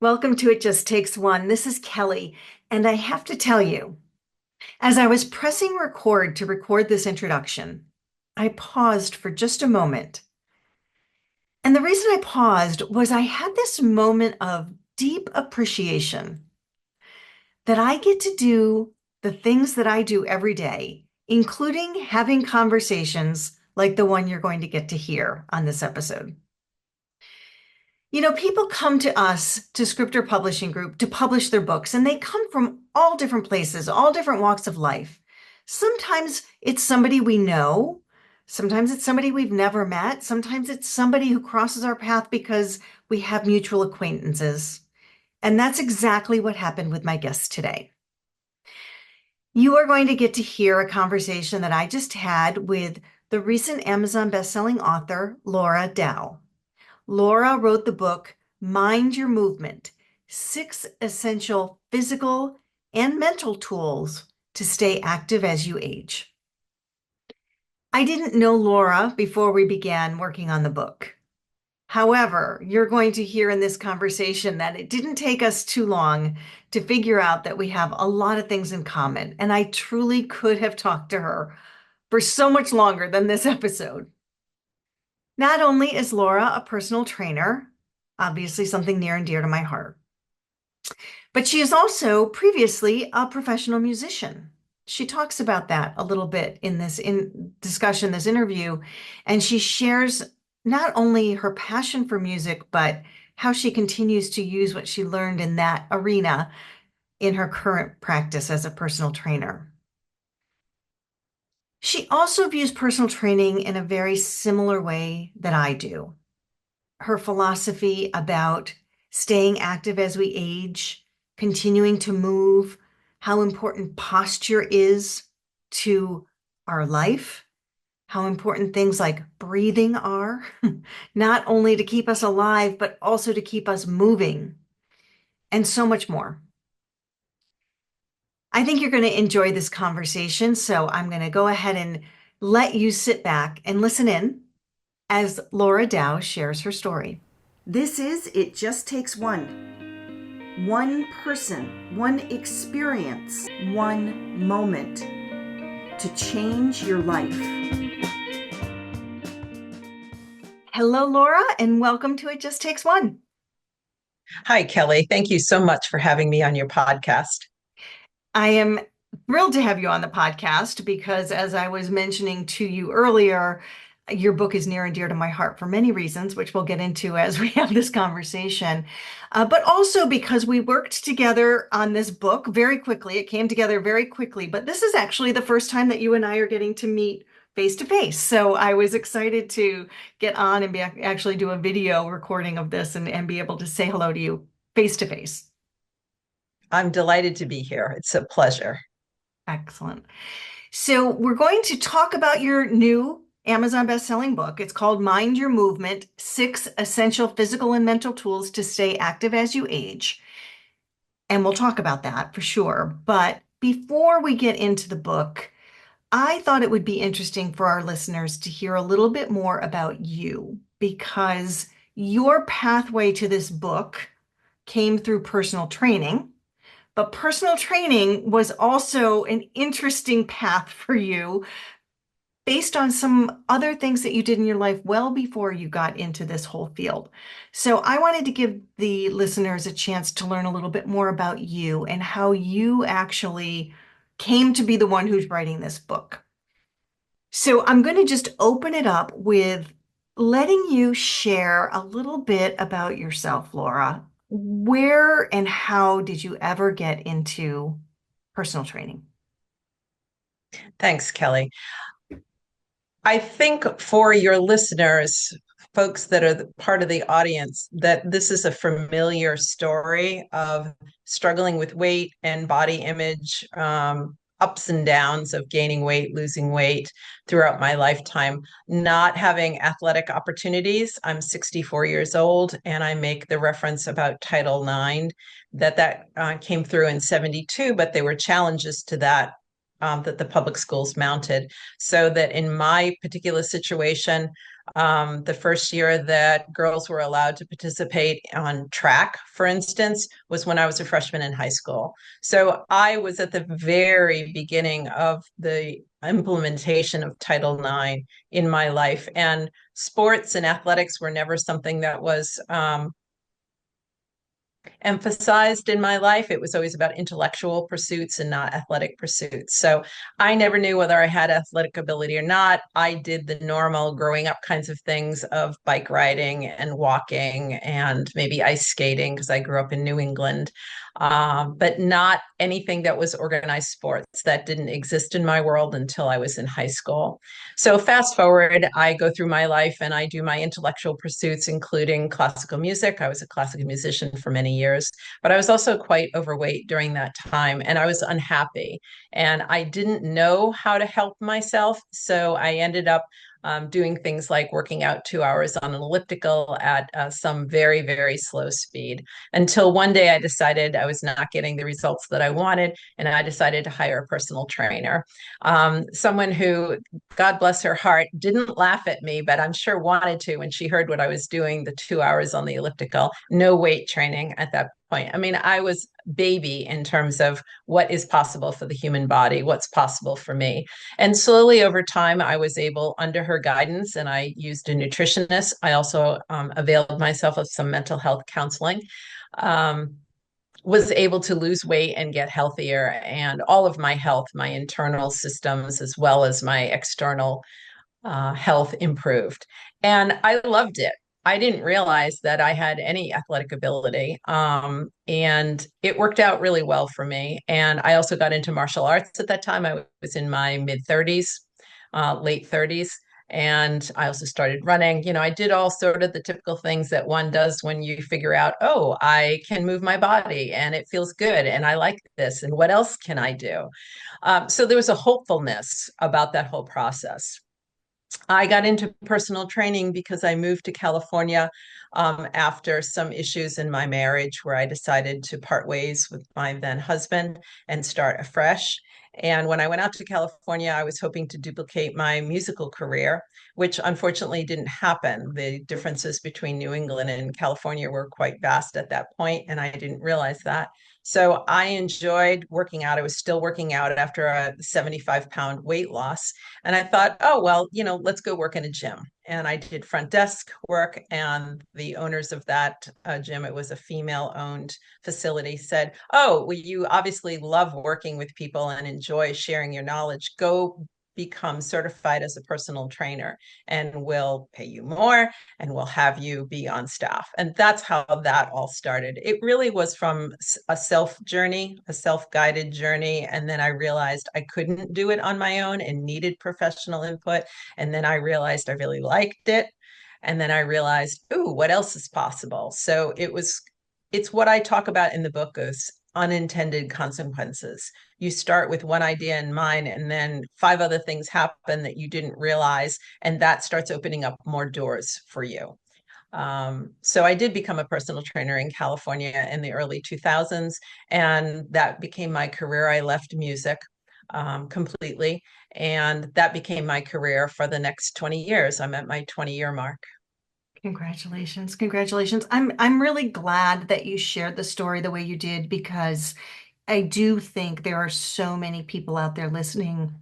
Welcome to It Just Takes One. This is Kelly, and I have to tell you, as I was pressing record to record this introduction, I paused for just a moment. And the reason I paused was I had this moment of deep appreciation that I get to do the things that I do every day, including having conversations like the one you're going to get to hear on this episode. People come to us, to Scriptor Publishing Group, to publish their books, and they come from all different places, all different walks of life. Sometimes it's somebody we know. Sometimes it's somebody we've never met. Sometimes it's somebody who crosses our path because we have mutual acquaintances. And that's exactly what happened with my guest today. You are going to get to hear a conversation that I just had with the recent Amazon bestselling author, Laura Dow. Laura wrote the book, Mind Your Movement, 6 Essential Physical and Mental Tools to Stay Active as You Age. I didn't know Laura before we began working on the book. However, you're going to hear in this conversation that it didn't take us too long to figure out that we have a lot of things in common, and I truly could have talked to her for so much longer than this episode. Not only is Laura a personal trainer, obviously something near and dear to my heart, but she is also previously a professional musician. She talks about that a little bit in this discussion, this interview, and she shares not only her passion for music, but how she continues to use what she learned in that arena in her current practice as a personal trainer. She also views personal training in a very similar way that I do. Her philosophy about staying active as we age, continuing to move, how important posture is to our life, how important things like breathing are, not only to keep us alive, but also to keep us moving, and so much more. I think you're going to enjoy this conversation, so I'm going to go ahead and let you sit back and listen in as Laura Dow shares her story. This is It Just Takes One. One person, one experience, one moment to change your life. Hello, Laura, and welcome to It Just Takes One. Hi, Kelly. Thank you so much for having me on your podcast. I am thrilled to have you on the podcast because, as I was mentioning to you earlier, your book is near and dear to my heart for many reasons, which we'll get into as we have this conversation. But also because we worked together on this book very quickly. It came together very quickly, but this is actually the first time that you and I are getting to meet face to face. So I was excited to get on and actually do a video recording of this and be able to say hello to you face to face. I'm delighted to be here. It's a pleasure. Excellent. So we're going to talk about your new Amazon best-selling book. It's called Mind Your Movement, 6 Essential Physical and Mental Tools to Stay Active as You Age. And we'll talk about that for sure. But before we get into the book, I thought it would be interesting for our listeners to hear a little bit more about you because your pathway to this book came through personal training. But personal training was also an interesting path for you based on some other things that you did in your life well before you got into this whole field. So I wanted to give the listeners a chance to learn a little bit more about you and how you actually came to be the one who's writing this book. So I'm going to just open it up with letting you share a little bit about yourself, Laura. Where and how did you ever get into personal training? Thanks, Kelly. I think for your listeners, folks that are part of the audience, that this is a familiar story of struggling with weight and body image, ups and downs of gaining weight, losing weight throughout my lifetime, not having athletic opportunities. I'm 64 years old, and I make the reference about Title IX that came through in 72, but there were challenges to that that the public schools mounted. So that in my particular situation, The first year that girls were allowed to participate on track, for instance, was when I was a freshman in high school. So I was at the very beginning of the implementation of Title IX in my life. And sports and athletics were never something that was emphasized in my life. It was always about intellectual pursuits and not athletic pursuits. So I never knew whether I had athletic ability or not. I did the normal growing up kinds of things of bike riding and walking and maybe ice skating because I grew up in New England, but not anything that was organized sports. That didn't exist in my world until I was in high school. So fast forward, I go through my life and I do my intellectual pursuits, including classical music. I was a classical musician for many years, but I was also quite overweight during that time and I was unhappy and I didn't know how to help myself. So I ended up doing things like working out 2 hours on an elliptical at some very, very slow speed until one day I decided I was not getting the results that I wanted. And I decided to hire a personal trainer, someone who, God bless her heart, didn't laugh at me, but I'm sure wanted to when she heard what I was doing the 2 hours on the elliptical, no weight training at that point. I mean, I was baby in terms of what is possible for the human body, what's possible for me. And slowly over time, I was able, under her guidance, and I used a nutritionist. I also availed myself of some mental health counseling. Um, was able to lose weight and get healthier, and all of my health, my internal systems, as well as my external health improved. And I loved it. I didn't realize that I had any athletic ability. And it worked out really well for me. And I also got into martial arts at that time. I was in my mid 30s, late 30s. And I also started running. You know, I did all sort of the typical things that one does when you figure out, oh, I can move my body and it feels good and I like this. And what else can I do? So there was a hopefulness about that whole process. I got into personal training because I moved to California after some issues in my marriage where I decided to part ways with my then husband and start afresh. And when I went out to California, I was hoping to duplicate my musical career, which unfortunately didn't happen. The differences between New England and California were quite vast at that point, and I didn't realize that. So I enjoyed working out. I was still working out after a 75-pound weight loss. And I thought, oh, well, let's go work in a gym. And I did front desk work. And the owners of that gym, it was a female owned facility, said, oh, well, you obviously love working with people and enjoy sharing your knowledge. Go become certified as a personal trainer and we'll pay you more and we'll have you be on staff. And that's how that all started. It really was from a self journey, a self guided journey. And then I realized I couldn't do it on my own and needed professional input. And then I realized I really liked it. And then I realized, ooh, what else is possible? So it's what I talk about in the book is unintended consequences. You start with one idea in mind, and then five other things happen that you didn't realize, and that starts opening up more doors for you. So I did become a personal trainer in California in the early 2000s, and that became my career. I left music completely, and that became my career for the next 20 years. I'm at my 20-year mark. Congratulations. Congratulations. I'm really glad that you shared the story the way you did because I do think there are so many people out there listening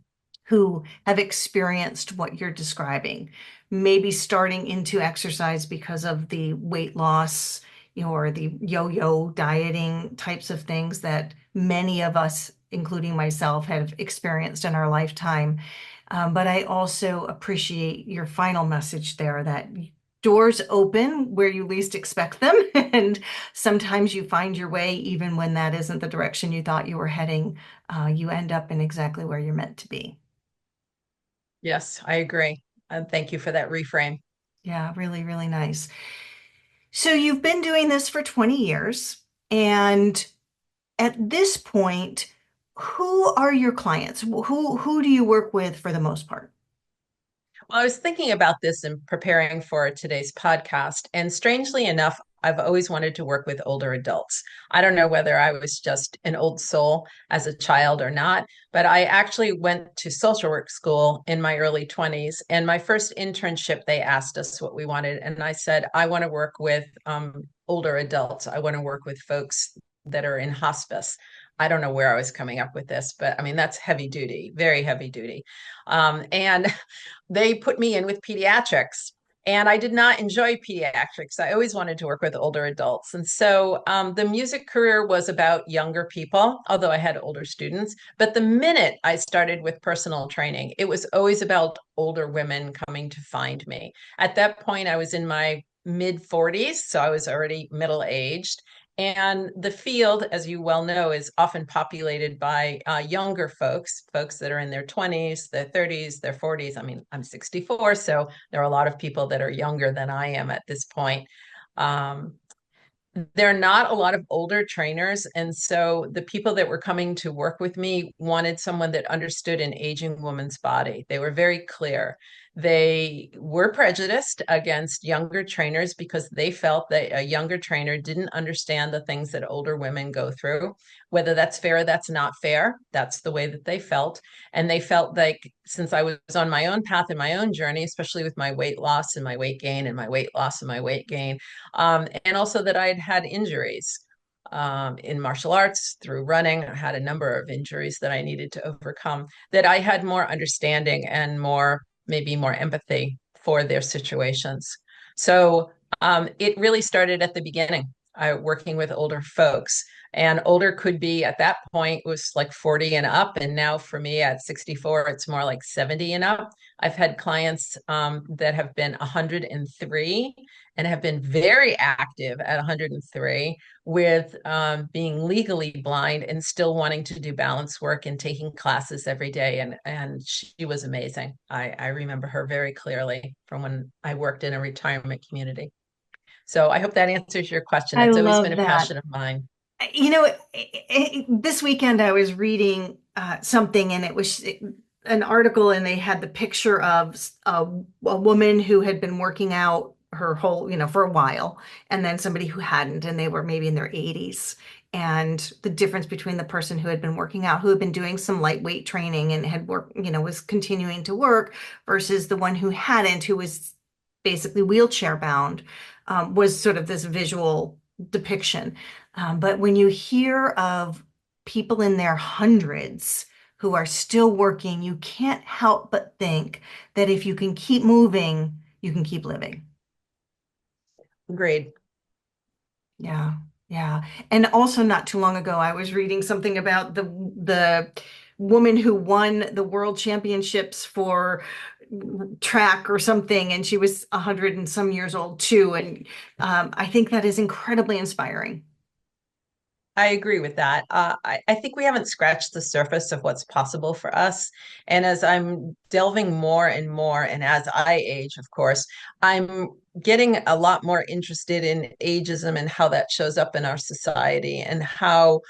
who have experienced what you're describing. Maybe starting into exercise because of the weight loss, or the yo-yo dieting types of things that many of us, including myself, have experienced in our lifetime. But I also appreciate your final message there that doors open where you least expect them. And sometimes you find your way, even when that isn't the direction you thought you were heading. You end up in exactly where you're meant to be. Yes, I agree. And thank you for that reframe. Yeah, really, really nice. So you've been doing this for 20 years. And at this point, who are your clients? Who do you work with for the most part? Well, I was thinking about this in preparing for today's podcast, and strangely enough, I've always wanted to work with older adults. I don't know whether I was just an old soul as a child or not, but I actually went to social work school in my early 20s. And my first internship, they asked us what we wanted. And I said, I want to work with older adults. I want to work with folks that are in hospice. I don't know where I was coming up with this, but I mean, that's heavy duty, very heavy duty. And they put me in with pediatrics. And I did not enjoy pediatrics. I always wanted to work with older adults. And so the music career was about younger people, although I had older students. But the minute I started with personal training, it was always about older women coming to find me. At that point, I was in my mid 40s, so I was already middle aged. And the field, as you well know, is often populated by younger folks, folks that are in their 20s, their 30s, their 40s. I mean, I'm 64, so there are a lot of people that are younger than I am at this point. Um, there are not a lot of older trainers. And so the people that were coming to work with me wanted someone that understood an aging woman's body. They were very clear. They were prejudiced against younger trainers because they felt that a younger trainer didn't understand the things that older women go through. Whether that's fair or that's not fair, that's the way that they felt. And they felt like since I was on my own path and my own journey, especially with my weight loss and my weight gain and my weight loss and my weight gain, and also that I had had injuries in martial arts through running. I had a number of injuries that I needed to overcome, that I had more understanding and more, maybe more empathy for their situations. So it really started at the beginning, working with older folks. And older could be at that point was like 40 and up. And now for me at 64, it's more like 70 and up. I've had clients that have been 103 and have been very active at 103 with being legally blind and still wanting to do balance work and taking classes every day. And she was amazing. I remember her very clearly from when I worked in a retirement community. So I hope that answers your question. I It's always been love a that. passion of mine. This weekend I was reading something, and it was an article, and they had the picture of a woman who had been working out her whole, for a while, and then somebody who hadn't, and they were maybe in their 80s. And the difference between the person who had been working out, who had been doing some lightweight training and had worked, was continuing to work, versus the one who hadn't, who was basically wheelchair bound, was sort of this visual depiction. But when you hear of people in their hundreds who are still working, you can't help but think that if you can keep moving, you can keep living. Agreed. Yeah, yeah. And also not too long ago, I was reading something about the woman who won the world championships for track or something, and she was 100 and some years old too. And I think that is incredibly inspiring. I agree with that. I think we haven't scratched the surface of what's possible for us. And as I'm delving more and more, and as I age, of course, I'm getting a lot more interested in ageism and how that shows up in our society and how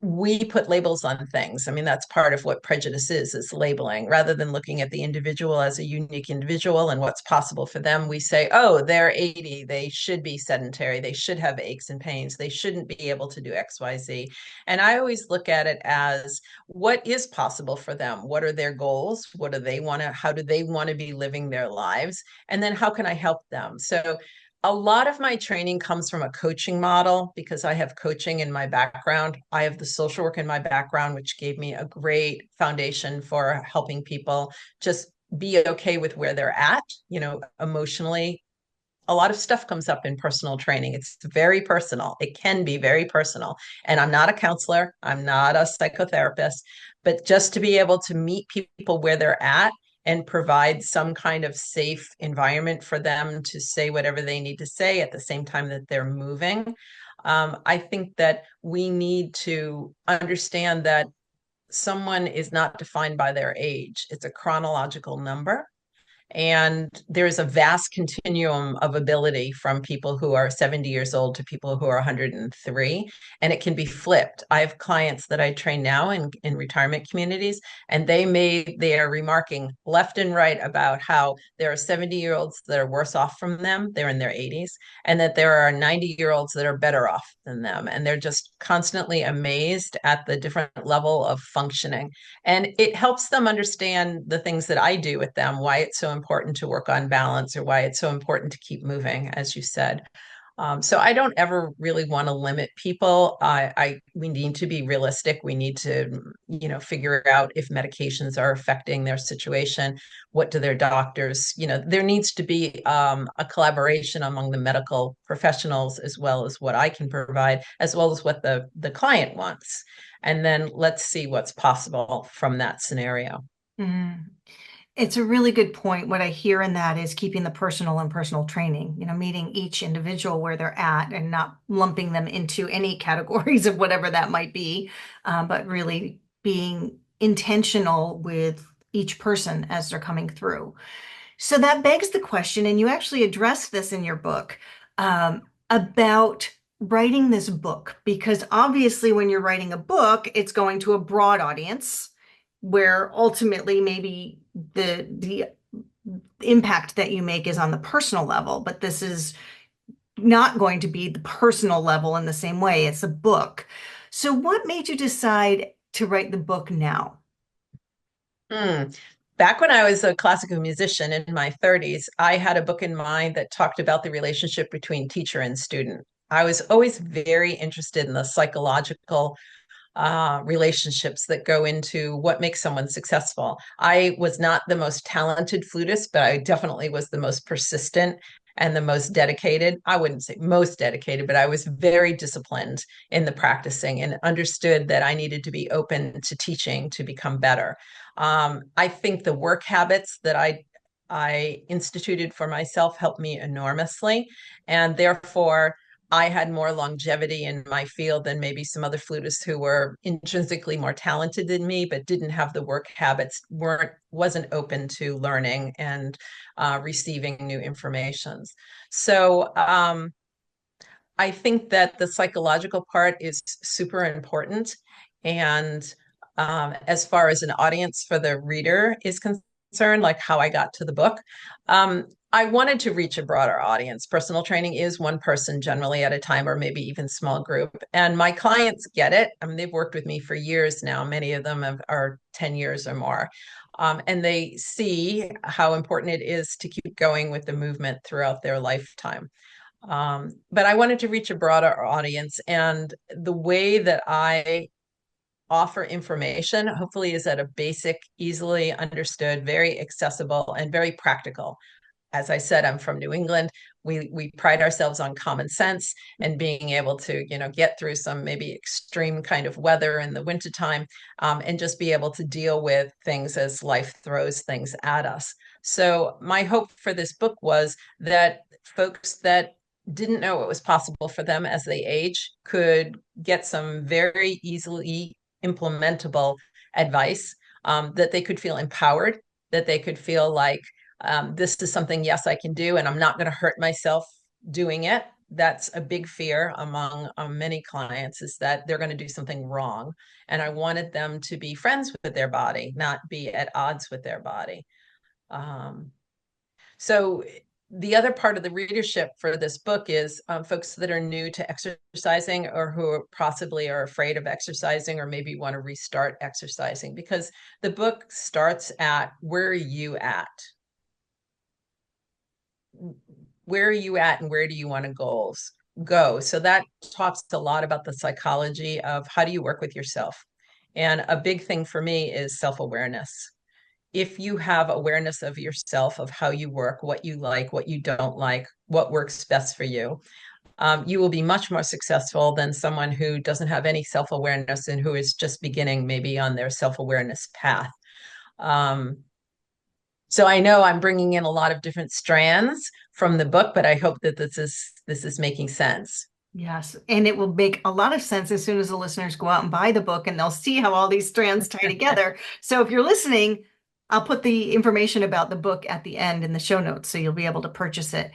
we put labels on things. I mean, that's part of what prejudice is labeling. Rather than looking at the individual as a unique individual and what's possible for them, we say, oh, they're 80, they should be sedentary, they should have aches and pains, they shouldn't be able to do XYZ. And I always look at it as what is possible for them? What are their goals? What do they want to, how do they want to be living their lives? And then how can I help them? So a lot of my training comes from a coaching model because I have coaching in my background. I have the social work in my background, which gave me a great foundation for helping people just be okay with where they're at, emotionally. A lot of stuff comes up in personal training. It's very personal. It can be very personal. And I'm not a counselor, I'm not a psychotherapist, but just to be able to meet people where they're at and provide some kind of safe environment for them to say whatever they need to say at the same time that they're moving. I think that we need to understand that someone is not defined by their age, it's a chronological number. And there's a vast continuum of ability from people who are 70 years old to people who are 103, and it can be flipped. I have clients that I train now in retirement communities, and they are remarking left and right about how there are 70-year-olds that are worse off from them, they're in their 80s, and that there are 90-year-olds that are better off than them. And they're just constantly amazed at the different level of functioning. And it helps them understand the things that I do with them, why it's so important to work on balance or why it's so important to keep moving, as you said. So I don't ever really want to limit people. We need to be realistic. We need to, figure out if medications are affecting their situation. What do their doctors, there needs to be a collaboration among the medical professionals as well as what I can provide, as well as what the client wants. And then let's see what's possible from that scenario. Mhm. It's a really good point. What I hear in that is keeping the personal and personal training, meeting each individual where they're at and not lumping them into any categories of whatever that might be, but really being intentional with each person as they're coming through. So that begs the question, and you actually addressed this in your book, about writing this book, because obviously when you're writing a book, it's going to a broad audience where ultimately maybe the impact that you make is on the personal level, but this is not going to be the personal level in the same way. It's a book. So what made you decide to write the book now? Hmm. Back when I was a classical musician in my 30s, I had a book in mind that talked about the relationship between teacher and student. I was always very interested in the psychological relationships that go into what makes someone successful. I was not the most talented flutist, but I definitely was the most persistent and the most dedicated. I wouldn't say most dedicated, but I was very disciplined in the practicing and understood that I needed to be open to teaching to become better. I think the work habits that I instituted for myself helped me enormously, and therefore I had more longevity in my field than maybe some other flutists who were intrinsically more talented than me, but didn't have the work habits, wasn't open to learning and receiving new informations. So I think that the psychological part is super important. And as far as an audience for the reader is concerned, like how I got to the book, I wanted to reach a broader audience. Personal training is one person generally at a time, or maybe even small group. And my clients get it. I mean, they've worked with me for years now. Many of them are 10 years or more. And they see how important it is to keep going with the movement throughout their lifetime. But I wanted to reach a broader audience. And the way that I offer information, hopefully, is at a basic, easily understood, very accessible, and very practical. As I said, I'm from New England. We pride ourselves on common sense and being able to, get through some maybe extreme kind of weather in the wintertime, and just be able to deal with things as life throws things at us. So my hope for this book was that folks that didn't know what was possible for them as they age could get some very easily implementable advice, that they could feel empowered, that they could feel like this is something, yes, I can do, and I'm not going to hurt myself doing it. That's a big fear among many clients, is that they're going to do something wrong. And I wanted them to be friends with their body, not be at odds with their body. Um, so the other part of the readership for this book is folks that are new to exercising, or who possibly are afraid of exercising, or maybe want to restart exercising, because the book starts at, where are you at? Where are you at and where do you want to go? So that talks a lot about the psychology of how do you work with yourself. And a big thing for me is self-awareness. If you have awareness of yourself, of how you work, what you like, what you don't like, what works best for you, you will be much more successful than someone who doesn't have any self-awareness and who is just beginning maybe on their self-awareness path. Um, so I know I'm bringing in a lot of different strands from the book, but I hope that this is making sense. Yes, and it will make a lot of sense as soon as the listeners go out and buy the book and they'll see how all these strands tie together. So if you're listening, I'll put the information about the book at the end in the show notes so you'll be able to purchase it.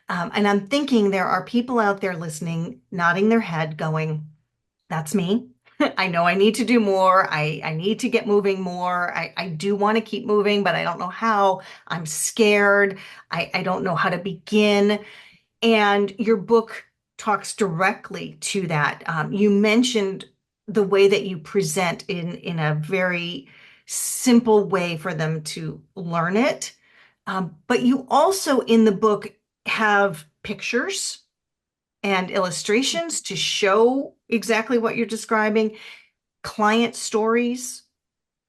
And I'm thinking there are people out there listening, nodding their head, going, that's me. I know I need to do more. I need to get moving more. I do want to keep moving, but I don't know how. I'm scared. I don't know how to begin. And your book talks directly to that. You mentioned the way that you present in a very simple way for them to learn it. But you also in the book have pictures and illustrations to show exactly what you're describing, client stories,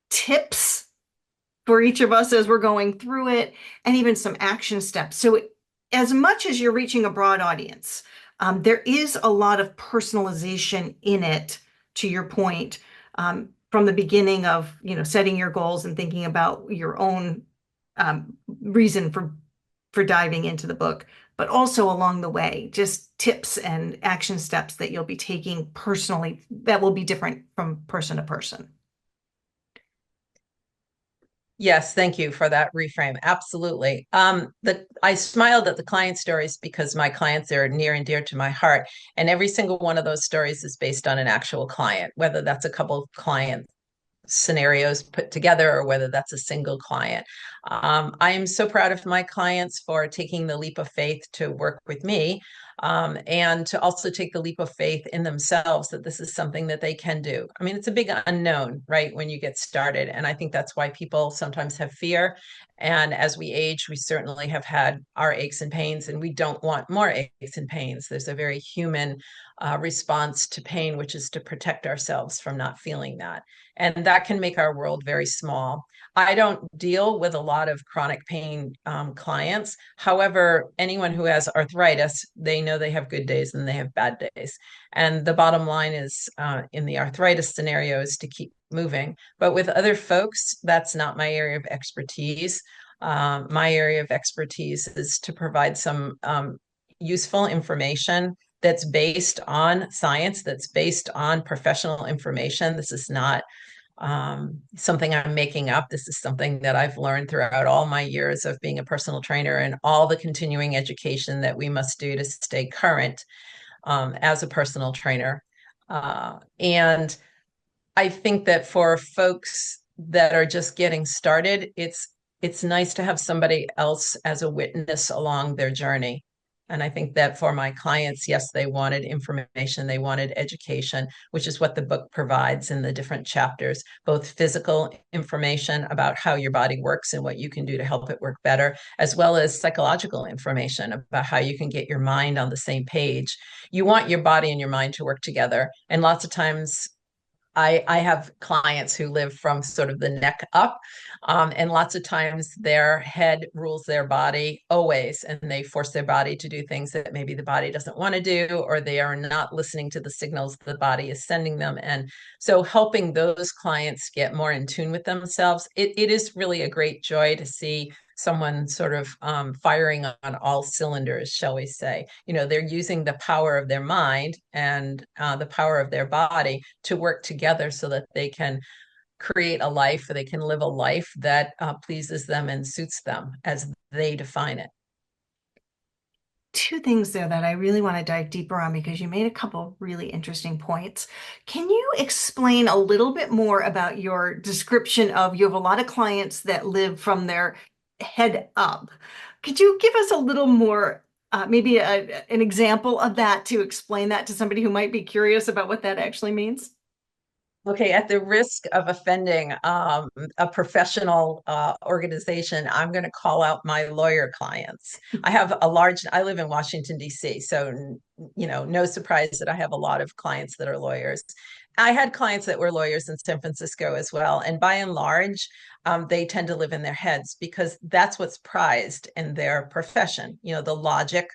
tips for each of us as we're going through it, and even some action steps. So, as much as you're reaching a broad audience, there is a lot of personalization in it, to your point, from the beginning of setting your goals and thinking about your own reason for diving into the book, but also along the way, just tips and action steps that you'll be taking personally that will be different from person to person. Yes, thank you for that reframe. Absolutely. I smiled at the client stories because my clients are near and dear to my heart, and every single one of those stories is based on an actual client, whether that's a couple client scenarios put together or whether that's a single client. I am so proud of my clients for taking the leap of faith to work with me, and to also take the leap of faith in themselves that this is something that they can do. I mean, it's a big unknown, right, when you get started. And I think that's why people sometimes have fear. And as we age, we certainly have had our aches and pains, and we don't want more aches and pains. There's a very human response to pain, which is to protect ourselves from not feeling that. And that can make our world very small. I don't deal with a lot of chronic pain clients. However, anyone who has arthritis, they know they have good days and they have bad days. And the bottom line is, in the arthritis scenario, is to keep moving. But with other folks, that's not my area of expertise. My area of expertise is to provide some useful information that's based on science, that's based on professional information. This is not something I'm making up. This is something that I've learned throughout all my years of being a personal trainer and all the continuing education that we must do to stay current as a personal trainer. And I think that for folks that are just getting started, it's nice to have somebody else as a witness along their journey. And I think that for my clients, yes, they wanted information, they wanted education, which is what the book provides in the different chapters, both physical information about how your body works and what you can do to help it work better, as well as psychological information about how you can get your mind on the same page. You want your body and your mind to work together. And lots of times I have clients who live from sort of the neck up, and lots of times their head rules their body always, and they force their body to do things that maybe the body doesn't want to do, or they are not listening to the signals the body is sending them. And so, helping those clients get more in tune with themselves, it is really a great joy to see someone sort of firing on all cylinders, shall we say. You know, they're using the power of their mind and the power of their body to work together so that they can create a life, or they can live a life that pleases them and suits them as they define it. Two things there that I really want to dive deeper on because you made a couple really interesting points. Can you explain a little bit more about your description of you have a lot of clients that live from their head up? Could you give us a little more, maybe an example of that to explain that to somebody who might be curious about what that actually means? Okay, at the risk of offending a professional organization, I'm going to call out my lawyer clients. I live in Washington, D.C., so, no surprise that I have a lot of clients that are lawyers. I had clients that were lawyers in San Francisco as well. And by and large, they tend to live in their heads because that's what's prized in their profession. The logic.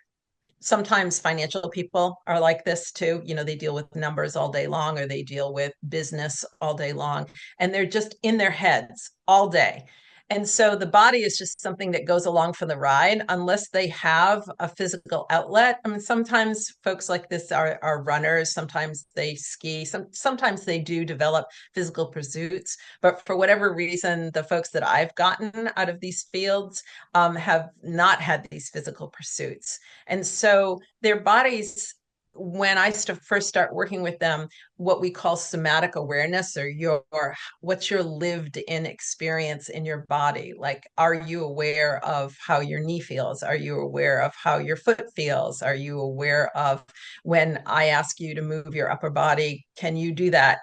Sometimes financial people are like this too. They deal with numbers all day long, or they deal with business all day long, and they're just in their heads all day. And so the body is just something that goes along for the ride unless they have a physical outlet. I mean, sometimes folks like this are runners, sometimes they ski, sometimes they do develop physical pursuits. But for whatever reason, the folks that I've gotten out of these fields have not had these physical pursuits. And so their bodies, when I first start working with them, what we call somatic awareness, or what's your lived in experience in your body. Like, are you aware of how your knee feels? Are you aware of how your foot feels? Are you aware of when I ask you to move your upper body, can you do that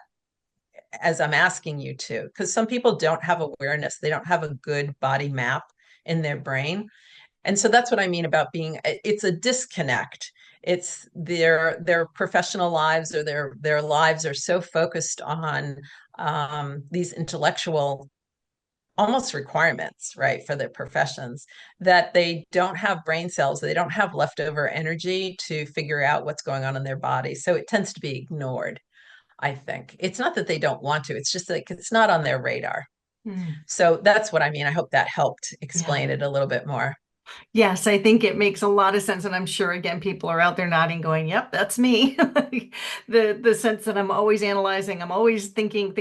as I'm asking you to? Because some people don't have awareness, they don't have a good body map in their brain. And so that's what I mean about it's a disconnect. It's their professional lives, or their lives are so focused on these intellectual almost requirements, right, for their professions, that they don't have brain cells, they don't have leftover energy to figure out what's going on in their body. So it tends to be ignored, I think. It's not that they don't want to, it's just like it's not on their radar. Mm, So that's what I mean. I hope that helped yeah. explain it a little bit more. Yes, I think it makes a lot of sense. And I'm sure again, people are out there nodding, going, yep, that's me. The sense that I'm always analyzing, I'm always thinking,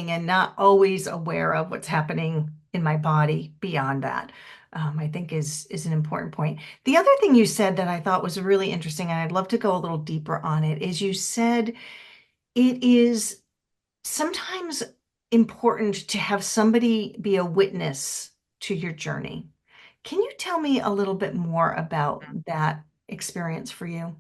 and not always aware of what's happening in my body beyond that. I think is an important point. The other thing you said that I thought was really interesting, and I'd love to go a little deeper on it, is you said it is sometimes important to have somebody be a witness to your journey. Can you tell me a little bit more about that experience for you?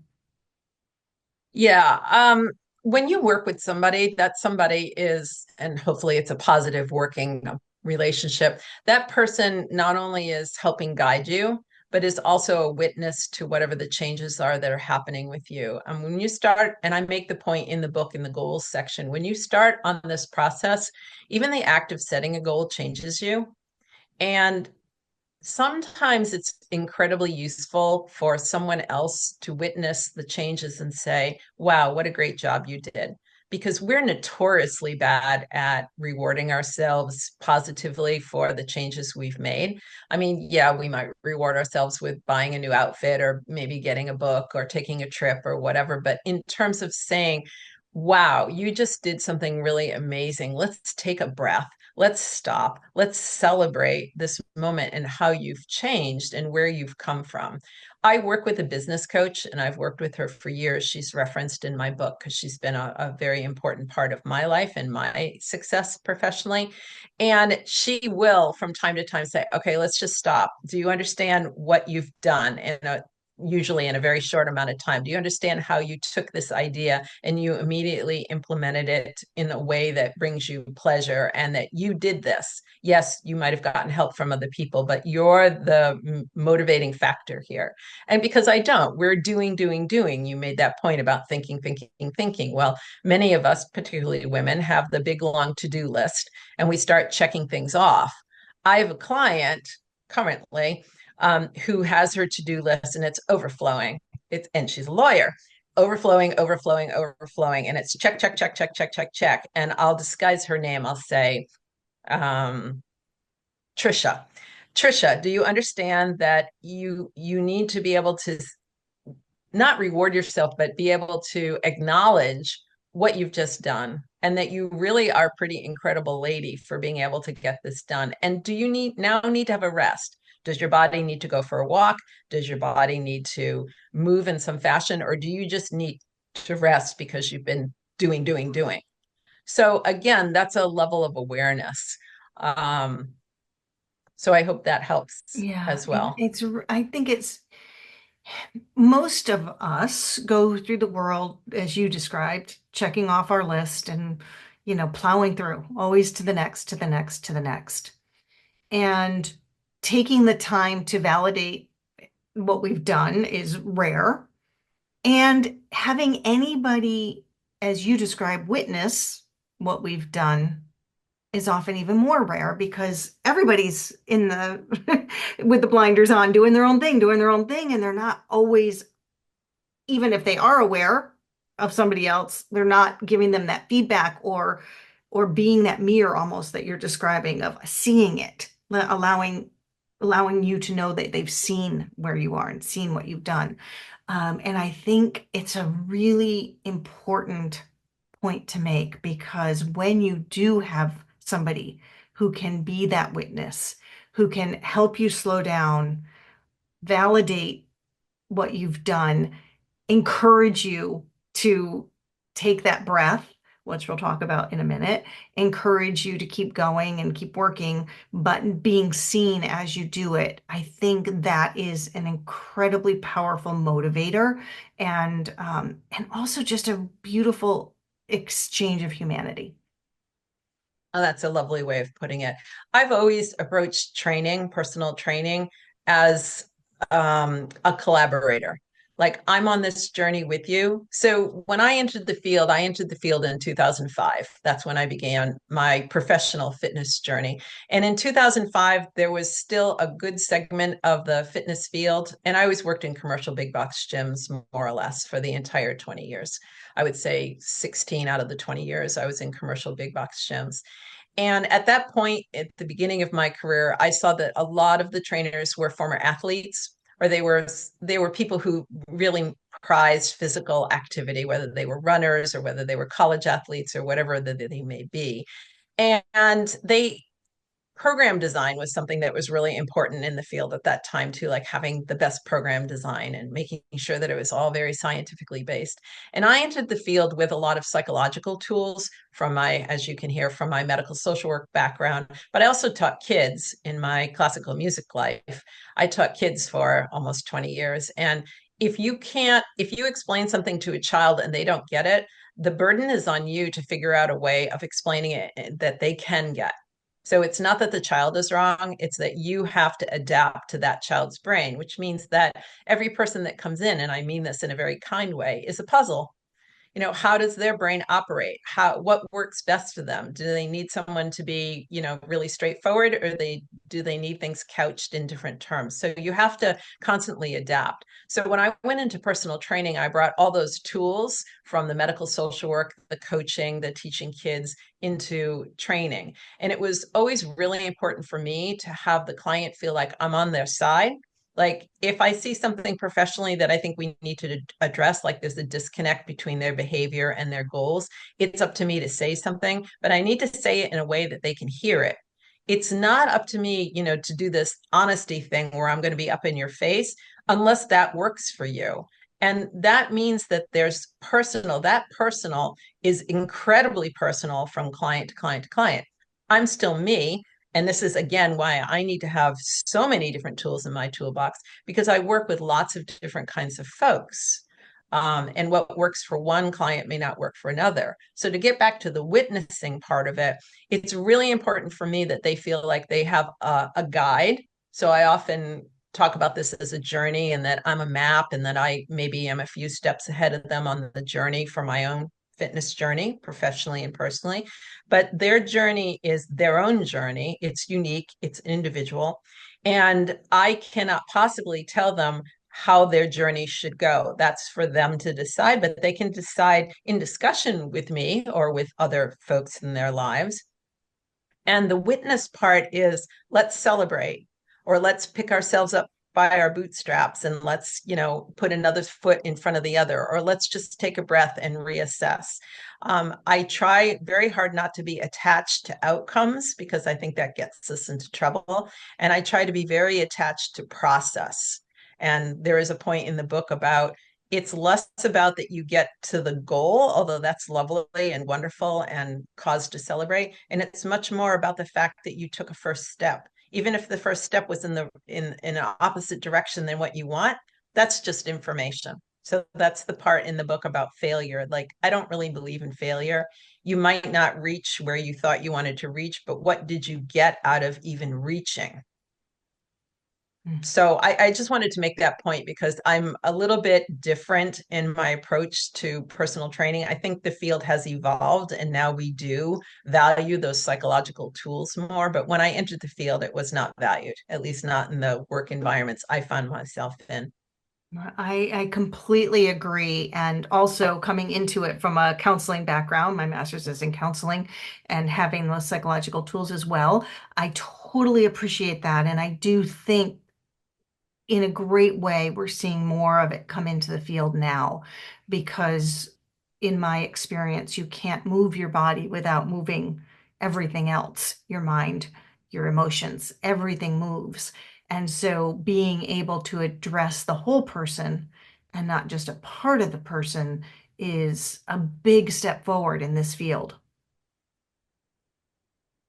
Yeah. When you work with somebody, that somebody is, and hopefully it's a positive working relationship, that person not only is helping guide you, but is also a witness to whatever the changes are that are happening with you. And when you start, and I make the point in the book in the goals section, when you start on this process, even the act of setting a goal changes you. And sometimes it's incredibly useful for someone else to witness the changes and say, wow, what a great job you did. Because we're notoriously bad at rewarding ourselves positively for the changes we've made. I mean, yeah, we might reward ourselves with buying a new outfit, or maybe getting a book, or taking a trip, or whatever. But in terms of saying, wow, you just did something really amazing, let's take a breath, let's stop, let's celebrate this moment and how you've changed and where you've come from. I work with a business coach, and I've worked with her for years. She's referenced in my book because she's been a very important part of my life and my success professionally. And she will from time to time say, okay, let's just stop. Do you understand what you've done in usually in a very short amount of time? Do you understand how you took this idea and you immediately implemented it in a way that brings you pleasure, and that you did this? Yes, you might have gotten help from other people, but you're the motivating factor here. And because I don't, we're doing. You made that point about thinking. Well, many of us, particularly women, have the big long to-do list, and we start checking things off. I have a client currently who has her to-do list, and it's overflowing. And she's a lawyer. Overflowing, and it's check. And I'll disguise her name. I'll say, um, Trisha. Trisha, do you understand that you need to be able to not reward yourself, but be able to acknowledge what you've just done, and that you really are a pretty incredible lady for being able to get this done? And do you need to have a rest? Does your body need to go for a walk? Does your body need to move in some fashion? Or do you just need to rest because you've been doing? So again, that's a level of awareness. Um, so I hope that helps Yeah, as well. I think it's most of us go through the world as you described, checking off our list and, plowing through, always to the next, to the next, to the next. And taking the time to validate what we've done is rare. And having anybody, as you describe, witness what we've done is often even more rare because everybody's in the with the blinders on, doing their own thing, and they're not always, even if they are aware of somebody else, they're not giving them that feedback or being that mirror almost that you're describing of seeing it, allowing you to know that they've seen where you are and seen what you've done. And I think it's a really important point to make, because when you do have somebody who can be that witness, who can help you slow down, validate what you've done, encourage you to take that breath, which we'll talk about in a minute, encourage you to keep going and keep working, but being seen as you do it. I think that is an incredibly powerful motivator, and also just a beautiful exchange of humanity. Oh, that's a lovely way of putting it. I've always approached training, personal training, as a collaborator. Like, I'm on this journey with you. So when I entered the field in 2005. That's when I began my professional fitness journey. And in 2005, there was still a good segment of the fitness field. And I always worked in commercial big box gyms, more or less, for the entire 20 years. I would say 16 out of the 20 years I was in commercial big box gyms. And at that point, at the beginning of my career, I saw that a lot of the trainers were former athletes, or they were people who really prized physical activity, whether they were runners or whether they were college athletes or whatever that they may be. And they program design was something that was really important in the field at that time too, like having the best program design and making sure that it was all very scientifically based. And I entered the field with a lot of psychological tools from my, as you can hear, from my medical social work background, but I also taught kids in my classical music life. I taught kids for almost 20 years. And if you explain something to a child and they don't get it, the burden is on you to figure out a way of explaining it that they can get. So it's not that the child is wrong, it's that you have to adapt to that child's brain, which means that every person that comes in, and I mean this in a very kind way, is a puzzle. How does their brain operate? What works best for them? Do they need someone to be, really straightforward, or do they need things couched in different terms? So you have to constantly adapt. So when I went into personal training, I brought all those tools from the medical social work, the coaching, the teaching kids into training. And it was always really important for me to have the client feel like I'm on their side. Like, if I see something professionally that I think we need to address, like there's a disconnect between their behavior and their goals, it's up to me to say something, but I need to say it in a way that they can hear it. It's not up to me, to do this honesty thing where I'm going to be up in your face unless that works for you. And that means that that personal is incredibly personal from client to client to client. I'm still me. And this is, again, why I need to have so many different tools in my toolbox, because I work with lots of different kinds of folks. And what works for one client may not work for another. So, to get back to the witnessing part of it, it's really important for me that they feel like they have a guide. So, I often talk about this as a journey, and that I'm a map, and that I maybe am a few steps ahead of them on the journey for my own fitness journey, professionally and personally. But their journey is their own journey. It's unique, it's individual. And I cannot possibly tell them how their journey should go. That's for them to decide, but they can decide in discussion with me or with other folks in their lives. And the witness part is, let's celebrate, or let's pick ourselves up by our bootstraps, and let's, put another foot in front of the other, or let's just take a breath and reassess. I try very hard not to be attached to outcomes, because I think that gets us into trouble. And I try to be very attached to process. And there is a point in the book about, it's less about that you get to the goal, although that's lovely and wonderful and cause to celebrate. And it's much more about the fact that you took a first step. Even if the first step was in an opposite direction than what you want, that's just information. So that's the part in the book about failure. Like, I don't really believe in failure. You might not reach where you thought you wanted to reach, but what did you get out of even reaching? So I just wanted to make that point, because I'm a little bit different in my approach to personal training. I think the field has evolved, and now we do value those psychological tools more. But when I entered the field, it was not valued, at least not in the work environments I found myself in. I completely agree. And also, coming into it from a counseling background, my master's is in counseling, and having those psychological tools as well, I totally appreciate that. And I do think in a great way, we're seeing more of it come into the field now because, in my experience, you can't move your body without moving everything else, your mind, your emotions, everything moves. And so, being able to address the whole person and not just a part of the person is a big step forward in this field.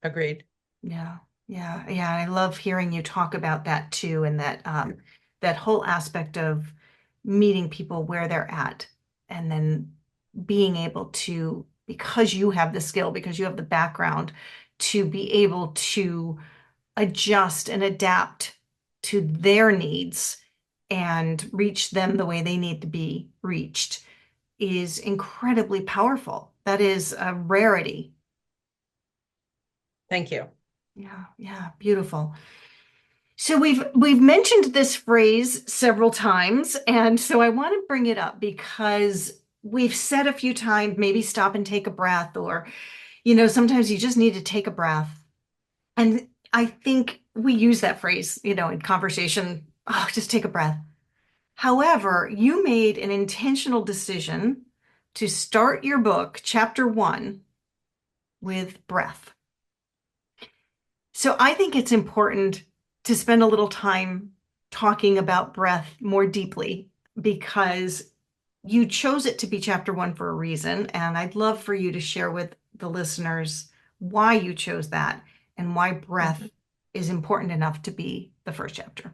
Agreed. Yeah, yeah. I love hearing you talk about that too, and that that whole aspect of meeting people where they're at, and then being able to, because you have the skill, because you have the background, to be able to adjust and adapt to their needs and reach them the way they need to be reached is incredibly powerful. That is a rarity. Thank you. Yeah, beautiful. So we've mentioned this phrase several times, and so I want to bring it up because we've said a few times, maybe stop and take a breath, or sometimes you just need to take a breath. And I think we use that phrase, in conversation, oh, just take a breath. However, you made an intentional decision to start your book, chapter one, with breath. So I think it's important to spend a little time talking about breath more deeply because you chose it to be chapter one for a reason. And I'd love for you to share with the listeners why you chose that and why breath Mhm. is important enough to be the first chapter.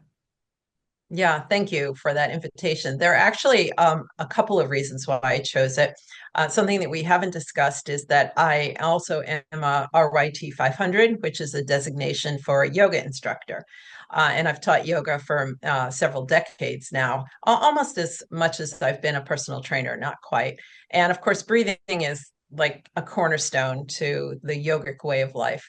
Yeah, thank you for that invitation. There are actually a couple of reasons why I chose it. Something that we haven't discussed is that I also am a RYT 500, which is a designation for a yoga instructor. And I've taught yoga for several decades now, almost as much as I've been a personal trainer, not quite. And of course, breathing is like a cornerstone to the yogic way of life.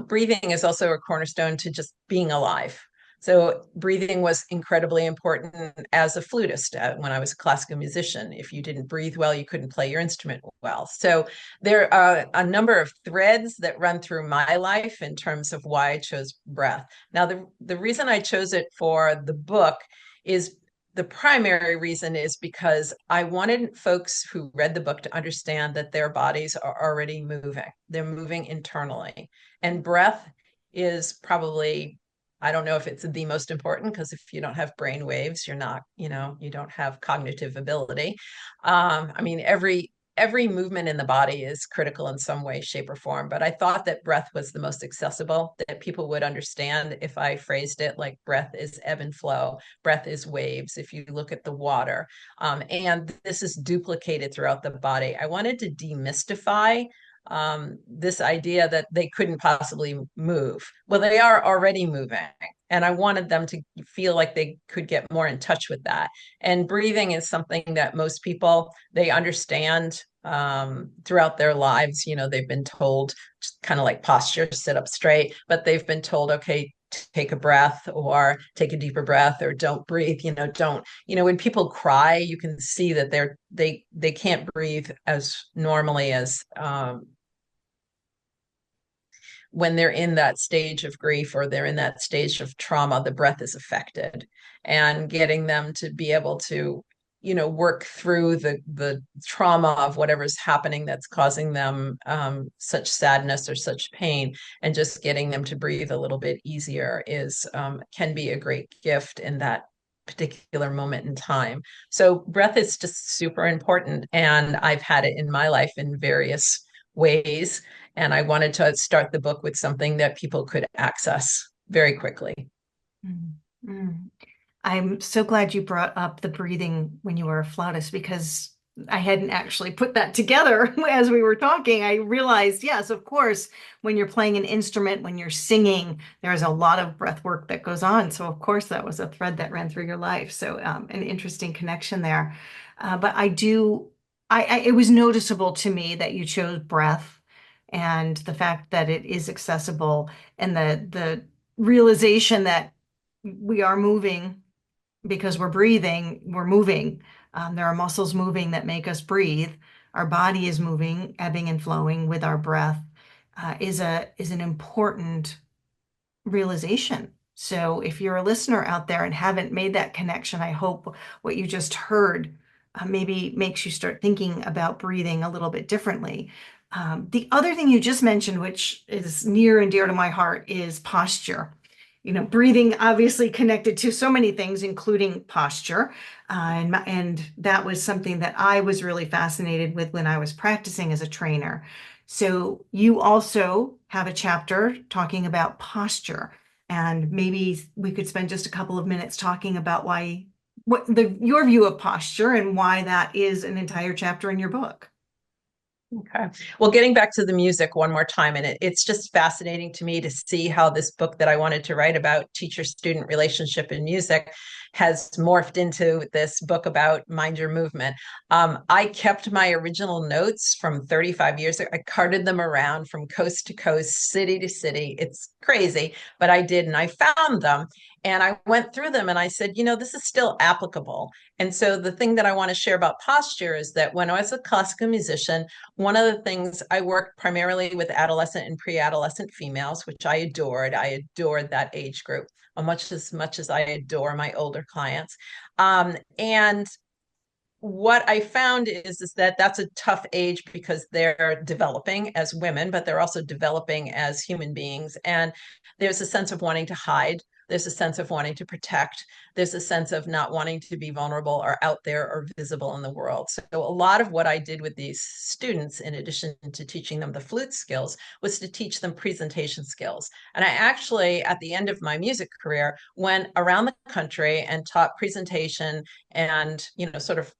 Breathing is also a cornerstone to just being alive. So breathing was incredibly important as a flutist when I was a classical musician. If you didn't breathe well, you couldn't play your instrument well. So there are a number of threads that run through my life in terms of why I chose breath. Now, the reason I chose it for the book is the primary reason is because I wanted folks who read the book to understand that their bodies are already moving. They're moving internally. And breath is probably, I don't know if it's the most important, because if you don't have brain waves, you're not, you don't have cognitive ability. I mean, every movement in the body is critical in some way, shape, or form. But I thought that breath was the most accessible, that people would understand if I phrased it like breath is ebb and flow, breath is waves. If you look at the water, and this is duplicated throughout the body. I wanted to demystify this idea that they couldn't possibly move. Well, they are already moving. And I wanted them to feel like they could get more in touch with that. And breathing is something that most people, they understand throughout their lives. They've been told, kind of like posture, sit up straight, but they've been told, okay, take a breath or take a deeper breath or don't breathe, don't, when people cry, you can see that they can't breathe as normally as when they're in that stage of grief or they're in that stage of trauma. The breath is affected, and getting them to be able to work through the trauma of whatever's happening that's causing them such sadness or such pain, and just getting them to breathe a little bit easier is can be a great gift in that particular moment in time. So breath is just super important, and I've had it in my life in various ways, and I wanted to start the book with something that people could access very quickly. Mm, mm. I'm so glad you brought up the breathing when you were a flautist because I hadn't actually put that together as we were talking. I realized, yes, of course, when you're playing an instrument, when you're singing, there's a lot of breath work that goes on. So, of course, that was a thread that ran through your life. So, an interesting connection there. But it was noticeable to me that you chose breath and the fact that it is accessible and the realization that we are moving because we're breathing, we're moving. There are muscles moving that make us breathe. Our body is moving, ebbing and flowing with our breath, is an important realization. So if you're a listener out there and haven't made that connection, I hope what you just heard maybe makes you start thinking about breathing a little bit differently. The other thing you just mentioned, which is near and dear to my heart, is posture. You know, breathing obviously connected to so many things, including posture. And that was something that I was really fascinated with when I was practicing as a trainer. So you also have a chapter talking about posture, and maybe we could spend just a couple of minutes talking about why, what the your view of posture and why that is an entire chapter in your book. Okay. Well, getting back to the music one more time, and it's just fascinating to me to see how this book that I wanted to write about teacher-student relationship in music has morphed into this book about mind your movement. I kept my original notes from 35 years ago. I carted them around from coast to coast, city to city. It's crazy, but I did, and I found them. And I went through them and I said, this is still applicable. And so the thing that I want to share about posture is that when I was a classical musician, one of the things I worked primarily with adolescent and pre-adolescent females, which I adored. I adored that age group much as I adore my older clients. And what I found is that that's a tough age because they're developing as women, but they're also developing as human beings. And there's a sense of wanting to hide. There's a sense of wanting to protect. There's a sense of not wanting to be vulnerable or out there or visible in the world. So a lot of what I did with these students, in addition to teaching them the flute skills, was to teach them presentation skills. And I actually, at the end of my music career, went around the country and taught presentation and, sort of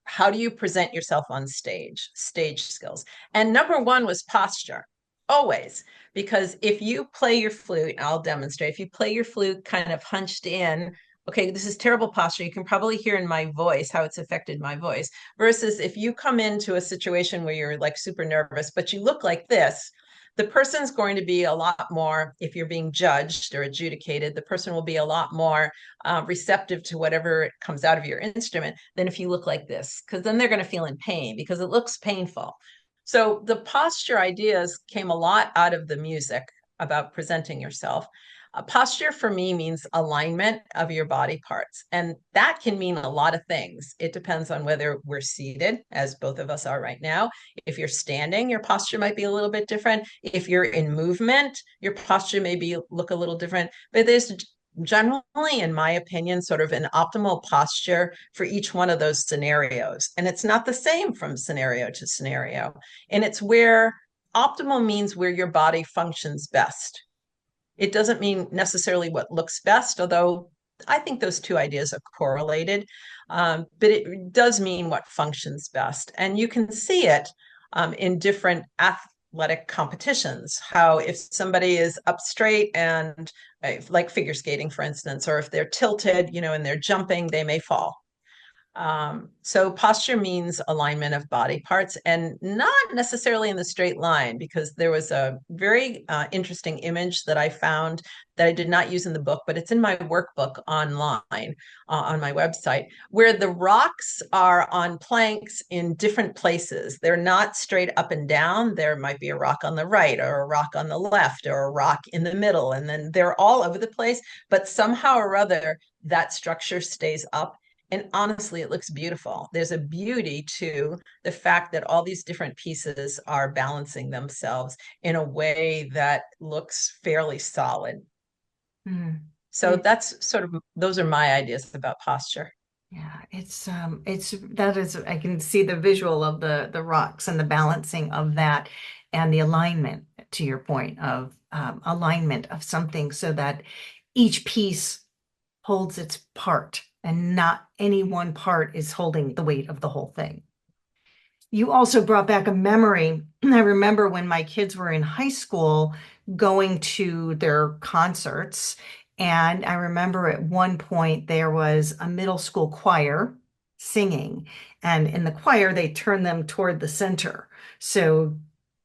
how do you present yourself on stage skills. And number one was posture, always. Because if you play your flute, I'll demonstrate, if you play your flute kind of hunched in, okay, this is terrible posture. You can probably hear in my voice how it's affected my voice. Versus if you come into a situation where you're like super nervous, but you look like this, the person's going to be a lot more, if you're being judged or adjudicated, the person will be a lot more receptive to whatever comes out of your instrument than if you look like this, because then they're going to feel in pain because it looks painful. So the posture ideas came a lot out of the music about presenting yourself. Posture for me means alignment of your body parts. And that can mean a lot of things. It depends on whether we're seated, as both of us are right now. If you're standing, your posture might be a little bit different. If you're in movement, your posture may look a little different. But there's generally, in my opinion, sort of an optimal posture for each one of those scenarios. And it's not the same from scenario to scenario. And it's where optimal means where your body functions best. It doesn't mean necessarily what looks best, although I think those two ideas are correlated. But it does mean what functions best. And you can see it in different athletic competitions. How if somebody is up straight and like figure skating, for instance, or if they're tilted, and they're jumping, they may fall. So posture means alignment of body parts and not necessarily in the straight line, because there was a very interesting image that I found that I did not use in the book, but it's in my workbook online on my website, where the rocks are on planks in different places. They're not straight up and down. There might be a rock on the right or a rock on the left or a rock in the middle, and then they're all over the place, but somehow or other that structure stays up. And honestly, it looks beautiful. There's a beauty to the fact that all these different pieces are balancing themselves in a way that looks fairly solid. Mm. So that's sort of, those are my ideas about posture. Yeah, it's that is I can see the visual of the rocks and the balancing of that and the alignment to your point of alignment of something so that each piece holds its part and not any one part is holding the weight of the whole thing. You also brought back a memory. I remember when my kids were in high school going to their concerts. And I remember at one point there was a middle school choir singing. And in the choir, they turn them toward the center. So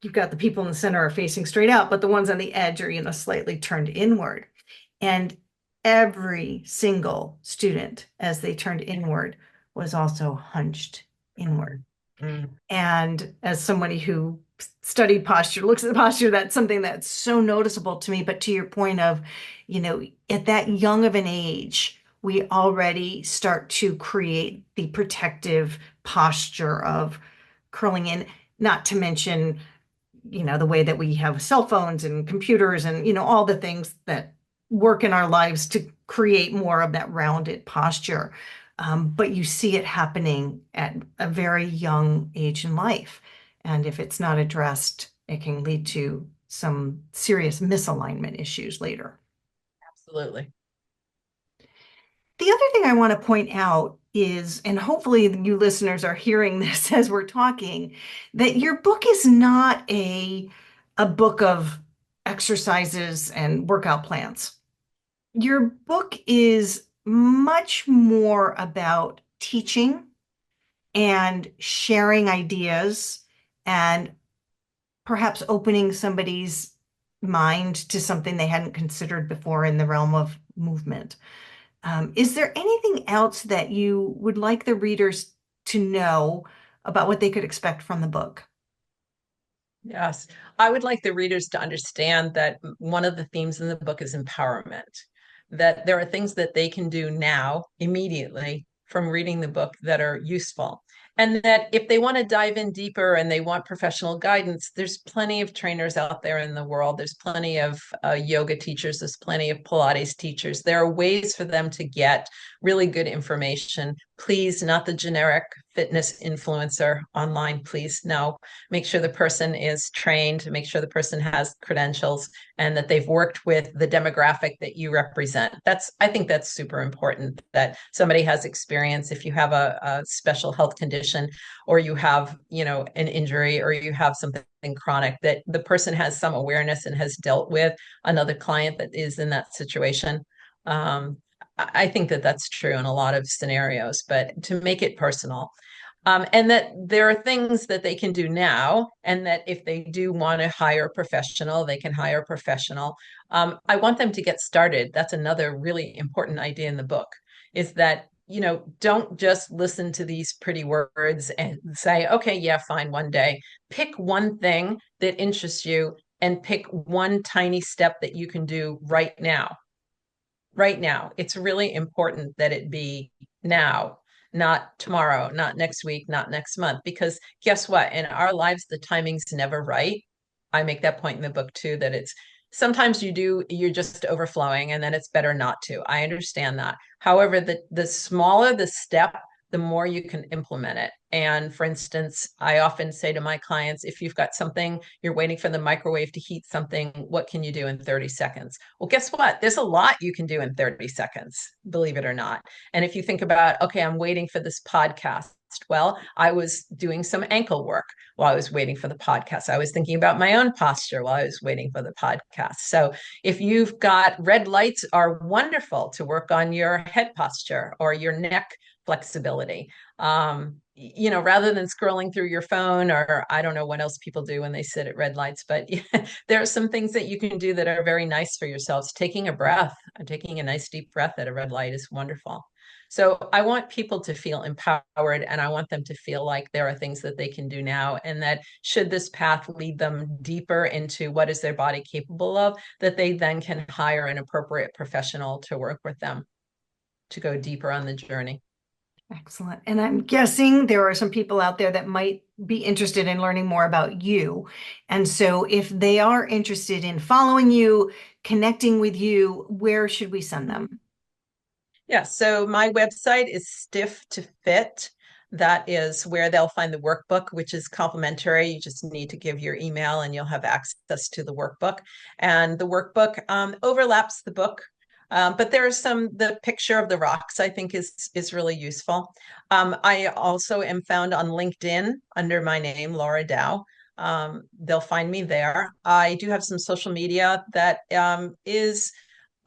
you've got the people in the center are facing straight out, but the ones on the edge are, slightly turned inward. And every single student, as they turned inward, was also hunched inward. Mm. And as somebody who studied posture, looks at the posture, that's something that's so noticeable to me. But to your point of, at that young of an age, we already start to create the protective posture of curling in, not to mention, the way that we have cell phones and computers and, all the things that work in our lives to create more of that rounded posture. But you see it happening at a very young age in life. And if it's not addressed, it can lead to some serious misalignment issues later. Absolutely. The other thing I want to point out is, and hopefully you listeners are hearing this as we're talking, that your book is not a book of exercises and workout plans. Your book is much more about teaching and sharing ideas and perhaps opening somebody's mind to something they hadn't considered before in the realm of movement. Is there anything else that you would like the readers to know about what they could expect from the book? Yes. I would like the readers to understand that one of the themes in the book is empowerment, that there are things that they can do now, immediately, from reading the book that are useful. And that if they want to dive in deeper and they want professional guidance, there's plenty of trainers out there in the world. There's plenty of yoga teachers, there's plenty of Pilates teachers. There are ways for them to get really good information. Please, not the generic fitness influencer online, please. No, make sure the person is trained, make sure the person has credentials and that they've worked with the demographic that you represent. I think that's super important that somebody has experience. If you have a special health condition or you have, an injury or you have something chronic, that the person has some awareness and has dealt with another client that is in that situation. I think that that's true in a lot of scenarios, but to make it personal, and that there are things that they can do now, and that if they do want to hire a professional, they can hire a professional. I want them to get started. That's another really important idea in the book, is that, don't just listen to these pretty words and say, okay, yeah, fine, one day. Pick one thing that interests you and pick one tiny step that you can do right now. Right now. It's really important that it be now, not tomorrow, not next week, not next month. Because guess what? In our lives, the timing's never right. I make that point in the book too, that it's sometimes you're just overflowing and then it's better not to. I understand that. However, the smaller the step, the more you can implement it. And for instance, I often say to my clients, if you've got something, you're waiting for the microwave to heat something, what can you do in 30 seconds? Well, guess what? There's a lot you can do in 30 seconds, believe it or not. And if you think about, okay, I'm waiting for this podcast. Well, I was doing some ankle work while I was waiting for the podcast. I was thinking about my own posture while I was waiting for the podcast. So if you've got red lights are wonderful to work on your head posture or your neck flexibility. Rather than scrolling through your phone, or I don't know what else people do when they sit at red lights, but there are some things that you can do that are very nice for yourselves. Taking a breath, taking a nice deep breath at a red light is wonderful. So I want people to feel empowered, and I want them to feel like there are things that they can do now, and that should this path lead them deeper into what is their body capable of, that they then can hire an appropriate professional to work with them to go deeper on the journey. Excellent. And I'm guessing there are some people out there that might be interested in learning more about you. And so if they are interested in following you, connecting with you, where should we send them? Yeah, so my website is Stiff to Fit. That is where they'll find the workbook, which is complimentary. You just need to give your email and you'll have access to the workbook. And the workbook overlaps the book. But there's the picture of the rocks, I think is really useful. I also am found on LinkedIn under my name, Laura Dow. They'll find me there. I do have some social media that is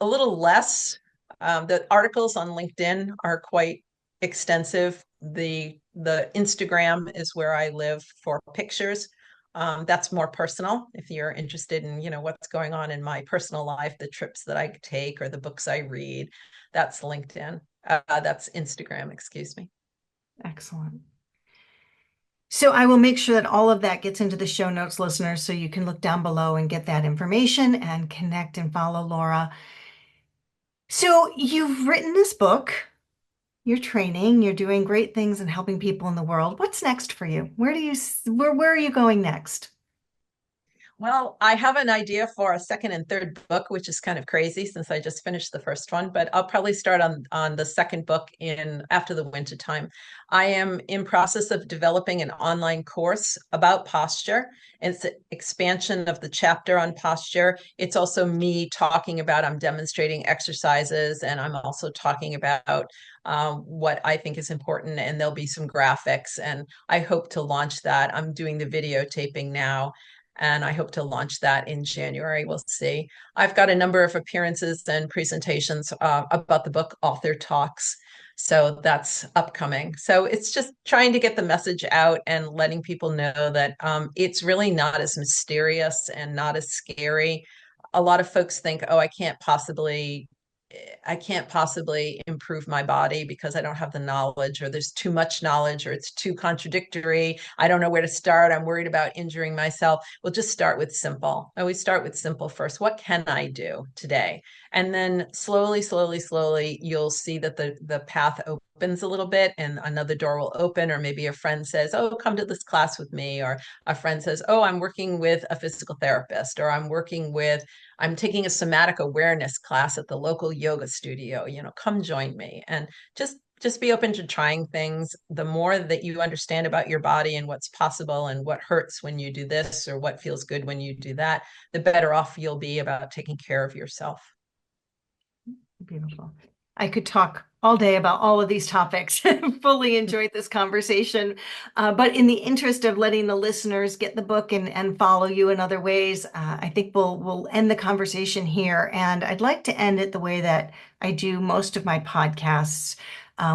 a little less. The articles on LinkedIn are quite extensive. The Instagram is where I live for pictures. That's more personal. If you're interested in, what's going on in my personal life, the trips that I take or the books I read, that's LinkedIn. That's Instagram, excuse me. Excellent. So I will make sure that all of that gets into the show notes, listeners, so you can look down below and get that information and connect and follow Laura. So you've written this book, you're training, you're doing great things and helping people in the world. What's next for you? Where are you going next? Well, I have an idea for a second and third book, which is kind of crazy since I just finished the first one, but I'll probably start on the second book in after the winter time. I am in process of developing an online course about posture. It's an expansion of the chapter on posture. It's also me talking about, I'm demonstrating exercises, and I'm also talking about what I think is important, and there'll be some graphics, and I hope to launch that. I'm doing the videotaping now, and I hope to launch that in January. We'll see. I've got a number of appearances and presentations about the book, author talks. So that's upcoming. So it's just trying to get the message out and letting people know that it's really not as mysterious and not as scary. A lot of folks think, oh, I can't possibly improve my body because I don't have the knowledge, or there's too much knowledge, or it's too contradictory. I don't know where to start. I'm worried about injuring myself. We'll just start with simple. I always start with simple first. What can I do today? And then slowly, slowly, slowly, you'll see that the path opens a little bit and another door will open, or maybe a friend says, oh, come to this class with me, or a friend says, oh, I'm working with a physical therapist, or I'm taking a somatic awareness class at the local yoga studio. Come join me, and just be open to trying things. The more that you understand about your body and what's possible and what hurts when you do this or what feels good when you do that, the better off you'll be about taking care of yourself. Beautiful. I could talk all day about all of these topics. Fully enjoyed this conversation. But in the interest of letting the listeners get the book and follow you in other ways, I think we'll end the conversation here. And I'd like to end it the way that I do most of my podcasts,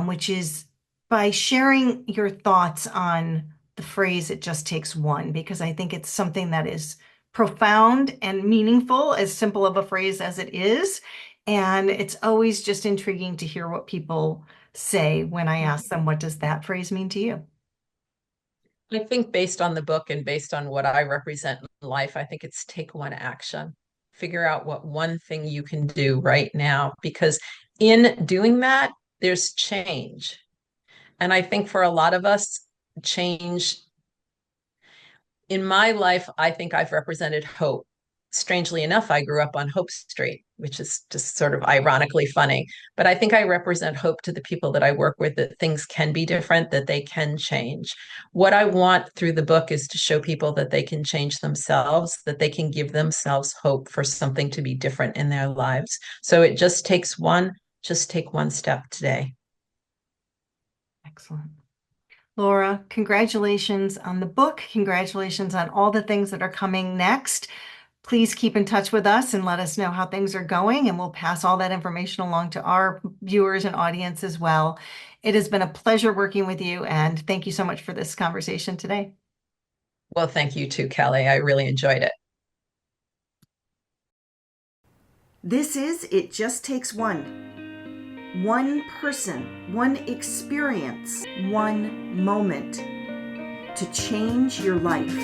which is by sharing your thoughts on the phrase, it just takes one, because I think it's something that is profound and meaningful, as simple of a phrase as it is. And it's always just intriguing to hear what people say when I ask them, what does that phrase mean to you? I think based on the book and based on what I represent in life, I think it's take one action. Figure out what one thing you can do right now, because in doing that, there's change. And I think for a lot of us, change in my life, I think I've represented hope. Strangely enough, I grew up on Hope Street, which is just sort of ironically funny. But I think I represent hope to the people that I work with, that things can be different, that they can change. What I want through the book is to show people that they can change themselves, that they can give themselves hope for something to be different in their lives. So it just takes one, just take one step today. Excellent. Laura, congratulations on the book. Congratulations on all the things that are coming next. Please keep in touch with us and let us know how things are going, and we'll pass all that information along to our viewers and audience as well. It has been a pleasure working with you, and thank you so much for this conversation today. Well, thank you too, Kelly. I really enjoyed it. This is It Just Takes One. One person, one experience, one moment to change your life.